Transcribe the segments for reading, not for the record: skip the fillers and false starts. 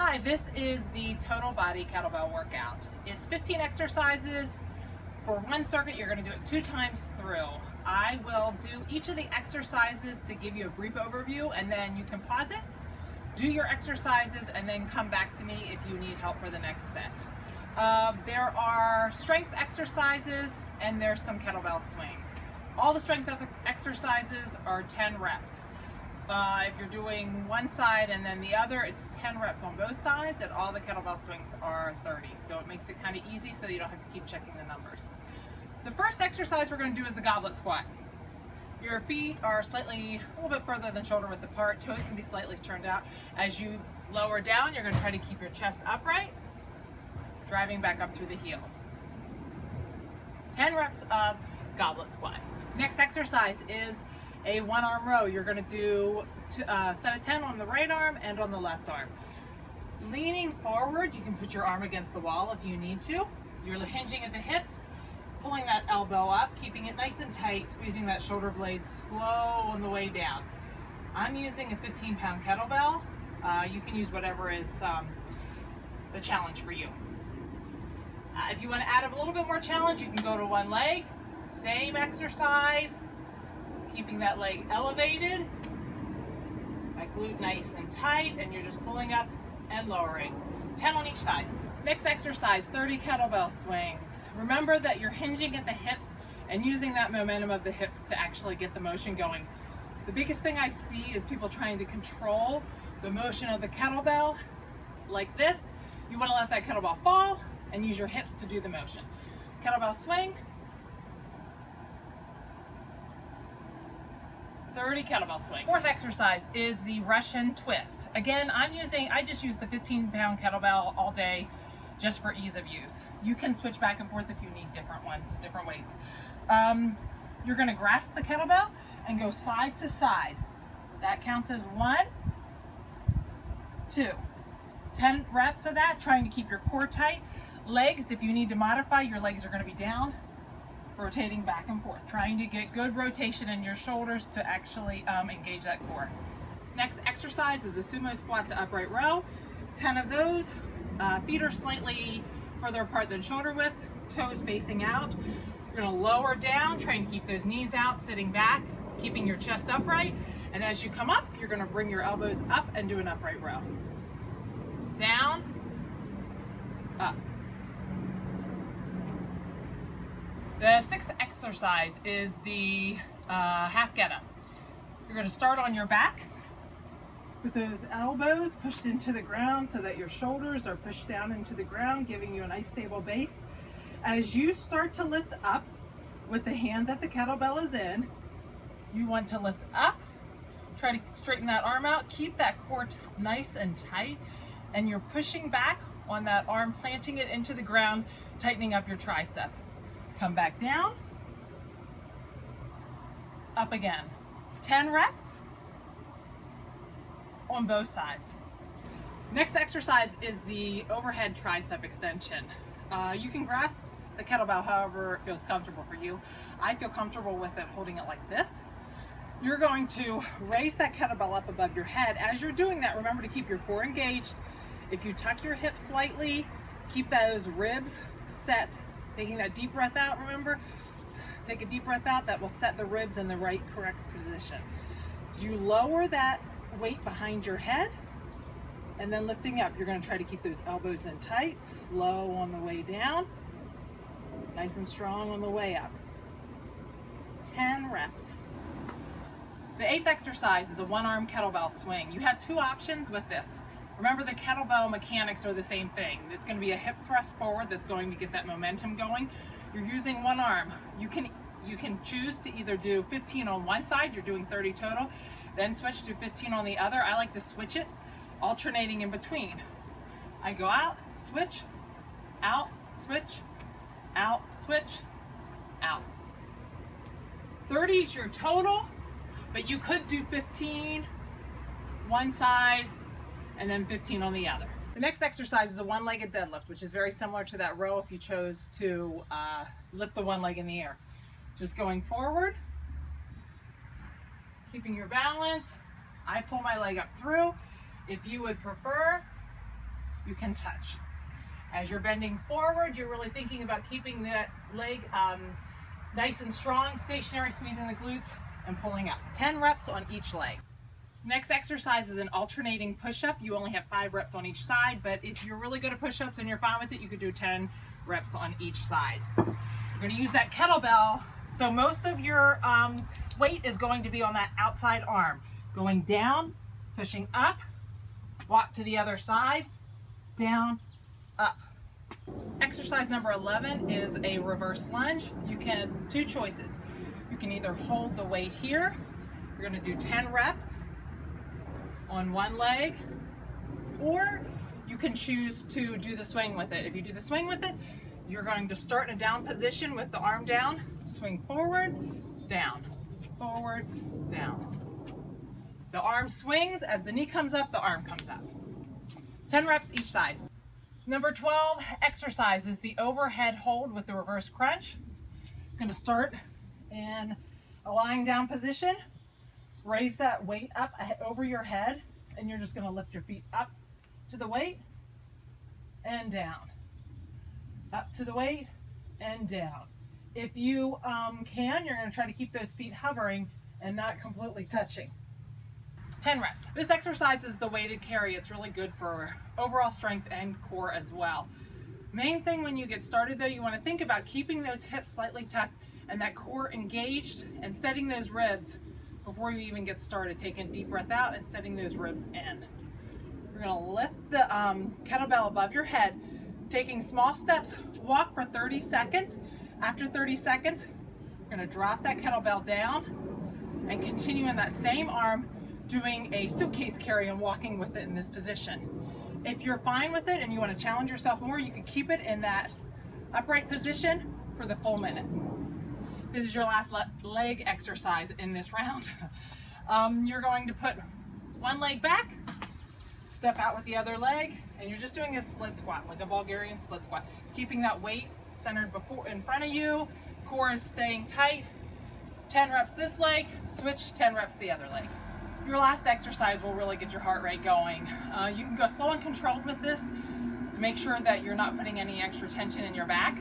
Hi, this is the total body kettlebell workout. It's 15 exercises for one circuit. You're going to do it 2 times through. I will do each of the exercises to give you a brief overview, and then you can pause it, do your exercises, and then come back to me if you need help for the next set. There are strength exercises and there's some kettlebell swings. All the strength exercises are 10 reps. If you're doing one side and then the other, it's 10 reps on both sides, and all the kettlebell swings are 30. So it makes it kind of easy so that you don't have to keep checking the numbers. The first exercise we're going to do is the goblet squat. Your feet are a little bit further than shoulder width apart. Toes can be slightly turned out. As you lower down, you're going to try to keep your chest upright, driving back up through the heels. 10 reps of goblet squat. Next exercise is a one-arm row. You're going to do a set of 10 on the right arm and on the left arm. Leaning forward, you can put your arm against the wall if you need to. You're hinging at the hips, pulling that elbow up, keeping it nice and tight, squeezing that shoulder blade slow on the way down. I'm using a 15-pound kettlebell. You can use whatever is the challenge for you. If you want to add a little bit more challenge, you can go to one leg. Same exercise. Keeping that leg elevated, that glute nice and tight, and you're just pulling up and lowering. 10 on each side. Next exercise, 30 kettlebell swings. Remember that you're hinging at the hips and using that momentum of the hips to actually get the motion going. The biggest thing I see is people trying to control the motion of the kettlebell like this. You want to let that kettlebell fall and use your hips to do the motion. Kettlebell swing. 30 kettlebell swings. Fourth exercise is the Russian twist. Again, I just use the 15-pound kettlebell all day just for ease of use. You can switch back and forth if you need different ones, different weights. You're going to grasp the kettlebell and go side to side. That counts as 1, 2. 10 reps of that, trying to keep your core tight. Legs, if you need to modify, your legs are going to be down, rotating back and forth, trying to get good rotation in your shoulders to actually engage that core. Next exercise is a sumo squat to upright row. 10 of those. Feet are slightly further apart than shoulder width, toes facing out. You're going to lower down, trying to keep those knees out, sitting back, keeping your chest upright. And as you come up, you're going to bring your elbows up and do an upright row. Down, up. The sixth exercise is the half get up. You're going to start on your back with those elbows pushed into the ground so that your shoulders are pushed down into the ground, giving you a nice stable base. As you start to lift up with the hand that the kettlebell is in, you want to lift up, try to straighten that arm out, keep that core nice and tight, and you're pushing back on that arm, planting it into the ground, tightening up your tricep. Come back down, up again. 10 reps on both sides. Next exercise is the overhead tricep extension. You can grasp the kettlebell however it feels comfortable for you. I feel comfortable with it holding it like this. You're going to raise that kettlebell up above your head. As you're doing that, remember to keep your core engaged. If you tuck your hips slightly, keep those ribs set. Taking that deep breath out, remember? Take a deep breath out, that will set the ribs in the right, correct position. You lower that weight behind your head, and then lifting up, you're going to try to keep those elbows in tight, slow on the way down, nice and strong on the way up. 10 reps. The eighth exercise is a one-arm kettlebell swing. You have 2 options with this. Remember, the kettlebell mechanics are the same thing. It's going to be a hip thrust forward that's going to get that momentum going. You're using one arm. You can choose to either do 15 on one side, you're doing 30 total, then switch to 15 on the other. I like to switch it, alternating in between. I go out, switch, out, switch, out, switch, out. 30 is your total, but you could do 15 one side, and then 15 on the other. The next exercise is a one-legged deadlift, which is very similar to that row if you chose to lift the one leg in the air. Just going forward, keeping your balance. I pull my leg up through. If you would prefer, you can touch. As you're bending forward, you're really thinking about keeping that leg nice and strong, stationary, squeezing the glutes and pulling up. 10 reps on each leg. Next exercise is an alternating push-up. You only have 5 reps on each side, but if you're really good at push-ups and you're fine with it, you could do 10 reps on each side. You're going to use that kettlebell, so most of your weight is going to be on that outside arm. Going down, pushing up, walk to the other side, down, up. Exercise number 11 is a reverse lunge. You can, 2 choices. You can either hold the weight here. You're going to do 10 reps on one leg, or you can choose to do the swing with it. If you do the swing with it, you're going to start in a down position with the arm down, swing forward, down, forward, down. The arm swings, as the knee comes up, the arm comes up. 10 reps each side. Number 12 exercise is the overhead hold with the reverse crunch. I'm going to start in a lying down position. Raise that weight up over your head, and you're just going to lift your feet up to the weight and down. Up to the weight and down. If you can, you're going to try to keep those feet hovering and not completely touching. 10 reps. This exercise is the weighted carry. It's really good for overall strength and core as well. Main thing when you get started though, you want to think about keeping those hips slightly tucked and that core engaged and setting those ribs before you even get started. Taking a deep breath out and setting those ribs in. You're going to lift the kettlebell above your head, taking small steps, walk for 30 seconds. After 30 seconds, you're going to drop that kettlebell down and continue in that same arm, doing a suitcase carry and walking with it in this position. If you're fine with it and you want to challenge yourself more, you can keep it in that upright position for the full minute. This is your last leg exercise in this round. You're going to put one leg back, step out with the other leg, and you're just doing a split squat, like a Bulgarian split squat. Keeping that weight centered in front of you, core is staying tight. 10 reps this leg, switch 10 reps the other leg. Your last exercise will really get your heart rate going. You can go slow and controlled with this to make sure that you're not putting any extra tension in your back.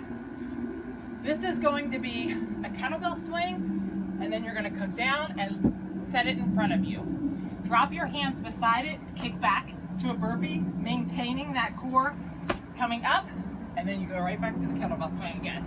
This is going to be a kettlebell swing, and then you're going to come down and set it in front of you. Drop your hands beside it, kick back to a burpee, maintaining that core coming up, and then you go right back to the kettlebell swing again.